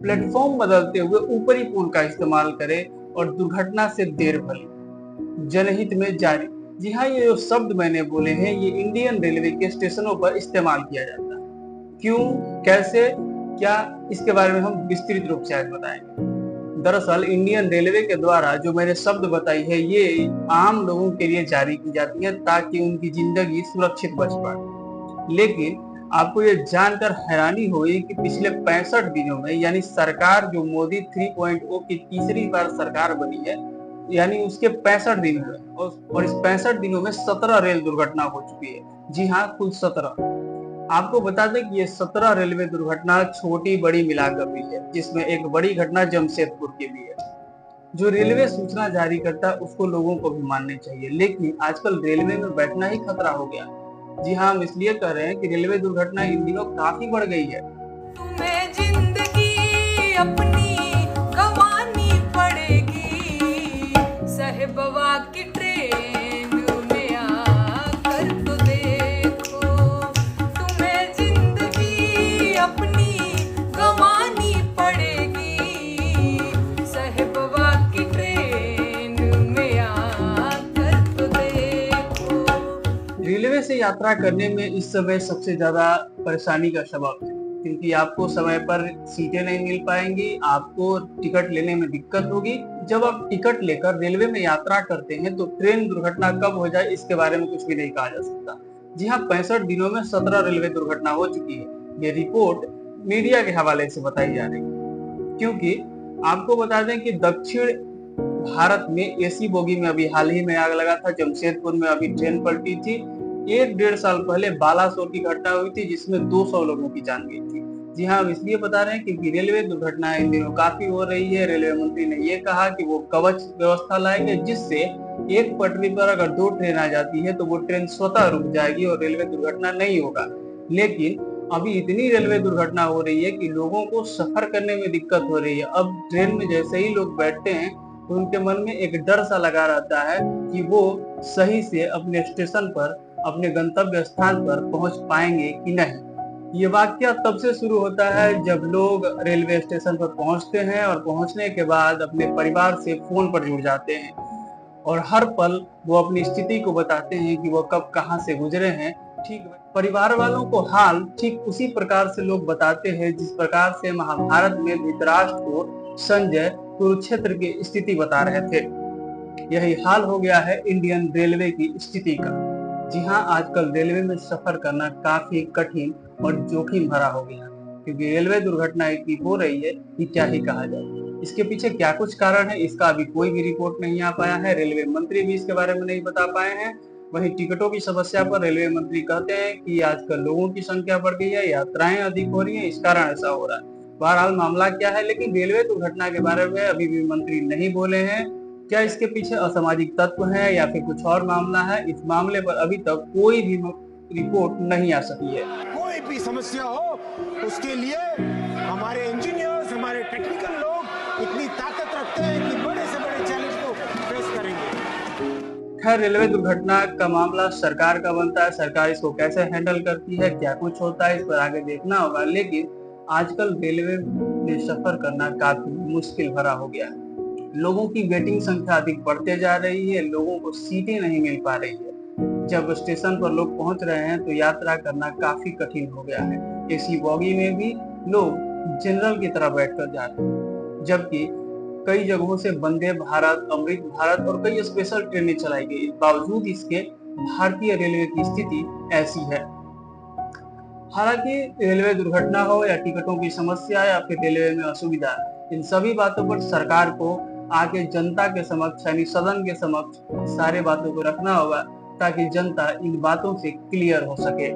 Platform बदलते हुए ऊपरी पुल का इस्तेमाल करें और दुर्घटना से देर भली। जनहित में जारी। जी हाँ, ये जो शब्द मैंने बोले हैं ये इंडियन रेलवे के स्टेशनों पर इस्तेमाल किया जाता है। क्यों, कैसे, क्या, इसके बारे में हम विस्तृत रूप से आज बताएंगे। दरअसल इंडियन रेलवे के द्वारा जो मैंने शब्द बताई है ये आम लोगों के लिए जारी की जाती है ताकि उनकी जिंदगी सुरक्षित बच पाए। लेकिन आपको ये जानकर हैरानी हुई कि पिछले 65 दिनों में यानी सरकार जो मोदी 3.0 की तीसरी बार सरकार बनी है, यानी उसके 65 दिन हुए और इस 65 दिनों में 17 रेल दुर्घटना हो चुकी है। जी हाँ, कुल 17। आपको बता दें कि ये 17 रेलवे दुर्घटना छोटी बड़ी मिलाकर हुई है, जिसमें एक बड़ी घटना जमशेदपुर की भी है। जो रेलवे सूचना जारी करता है उसको लोगों को भी माननी चाहिए, लेकिन आजकल रेलवे में बैठना ही खतरा हो गया। जी हाँ, हम इसलिए कह रहे हैं कि रेलवे दुर्घटना इन दिनों काफी बढ़ गई है। तुम्हें जिंदगी अपनी गंवानी पड़ेगी, साहिबवा की ट्रेन में आकर तो देखो। तुम्हें जिंदगी अपनी गंवानी पड़ेगी, साहिबवा की ट्रेन में आकर तो देखो। रेलवे से यात्रा करने में इस समय सबसे ज्यादा परेशानी का सबब है, क्योंकि आपको समय पर सीटें नहीं मिल पाएंगी, आपको टिकट लेने में दिक्कत होगी। जब आप टिकट लेकर रेलवे में यात्रा करते हैं तो ट्रेन दुर्घटना कब हो जाए इसके बारे में कुछ भी नहीं कहा जा सकता। जी हाँ, 65 दिनों में 17 रेलवे दुर्घटना हो चुकी है। ये रिपोर्ट मीडिया के हवाले से बताई जा रही है, क्योंकि आपको बता दें कि दक्षिण भारत में एसी बोगी में अभी हाल ही में आग लगा था। जमशेदपुर में अभी ट्रेन पलटी थी। 1-1.5 साल पहले बालासोर की घटना हुई थी जिसमें 200 लोगों की जान गई थी। जी हाँ, हम इसलिए बता रहे हैं क्योंकि रेलवे दुर्घटनाएं इन दिनों काफी हो रही है। रेलवे मंत्री ने ये कहा कि वो कवच व्यवस्था लाएंगे, जिससे एक पटरी पर अगर 2 ट्रेन आ जाती है तो वो ट्रेन स्वतः रुक जाएगी और रेलवे दुर्घटना नहीं होगा। लेकिन अभी इतनी रेलवे दुर्घटना हो रही है कि लोगों को सफर करने में दिक्कत हो रही है। अब ट्रेन में जैसे ही लोग बैठते हैं तो उनके मन में एक डर सा लगा रहता है कि वो सही से अपने स्टेशन पर, अपने गंतव्य स्थान पर पहुंच पाएंगे कि नहीं। ये वाकया तब से शुरू होता है जब लोग रेलवे स्टेशन पर पहुंचते हैं और पहुंचने के बाद अपने परिवार से फोन पर जुड़ जाते हैं और हर पल वो अपनी स्थिति को बताते हैं कि वो कब कहां से गुजरे हैं। ठीक परिवार वालों को हाल ठीक उसी प्रकार से लोग बताते हैं जिस प्रकार से महाभारत में धृतराष्ट्र को संजय कुरुक्षेत्र की स्थिति बता रहे थे। यही हाल हो गया है इंडियन रेलवे की स्थिति का। जी हाँ, आजकल रेलवे में सफर करना काफी कठिन और जोखिम भरा हो गया है, क्योंकि रेलवे दुर्घटना इतनी हो रही है कि क्या ही कहा जाए। इसके पीछे क्या कुछ कारण है इसका अभी कोई भी रिपोर्ट नहीं आ पाया है। रेलवे मंत्री भी इसके बारे में नहीं बता पाए हैं। वहीं टिकटों की समस्या पर रेलवे मंत्री कहते हैं कि आजकल लोगों की संख्या बढ़ गई है, यात्राएं अधिक हो रही है, इस कारण ऐसा हो रहा है। बहरहाल मामला क्या है, लेकिन रेलवे दुर्घटना के बारे में अभी भी मंत्री नहीं बोले हैं। क्या इसके पीछे असामाजिक तत्व है या फिर कुछ और मामला है, इस मामले पर अभी तक कोई भी रिपोर्ट नहीं आ सकी है। कोई भी समस्या हो उसके लिए हमारे इंजीनियर्स, हमारे टेक्निकल लोग इतनी ताकत रखते हैं कि बड़े से बड़े चैलेंज को फेस करेंगे। खैर, रेलवे दुर्घटना का मामला सरकार का बनता है, सरकार इसको कैसे हैंडल करती है, क्या कुछ होता है, इस पर आगे देखना होगा। लेकिन आजकल रेलवे में सफर करना काफी मुश्किल भरा हो गया है। लोगों की वेटिंग संख्या अधिक बढ़ते जा रही है, लोगों को सीटें नहीं मिल पा रही है। जब स्टेशन पर लोग पहुंच रहे हैं तो यात्रा करना काफी कठिन हो गया है। एसी बॉगी में भी लोग जनरल की तरह बैठकर जा रहे हैं, जबकि कई जगहों से वंदे भारत, अमृत भारत और कई स्पेशल ट्रेनें चलाई गई। बावजूद इसके भारतीय रेलवे की स्थिति ऐसी है। हालांकि रेलवे दुर्घटना हो या टिकटों की समस्या या फिर रेलवे में असुविधा, इन सभी बातों पर सरकार को आगे जनता के समक्ष यानी सदन के समक्ष सारे बातों को रखना होगा ताकि जनता इन बातों से क्लियर हो सके।